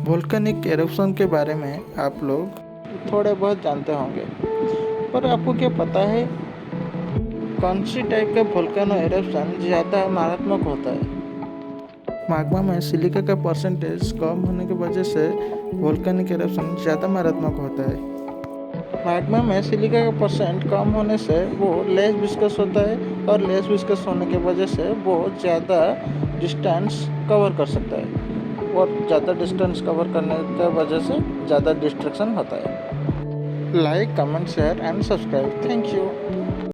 Volcanic eruption के बारे में आप लोग थोड़े बहुत जानते होंगे, पर आपको क्या पता है कौन सी टाइप का वोल्केनो एरप्शन ज़्यादा मारात्मक होता है? मैग्मा में सिलिका का परसेंटेज कम होने की वजह से वोल्केनिक एरप्शन ज़्यादा मारात्मक होता है। मैग्मा में सिलिका का परसेंट कम होने से वो लेस विस्कस होता है और लेस विस्कस होने की वजह से वो ज़्यादा डिस्टेंस कवर कर सकता है और ज़्यादा डिस्टेंस कवर करने की वजह से ज़्यादा डिस्ट्रैक्शन होता है। Like, comment, share and subscribe. Thank you.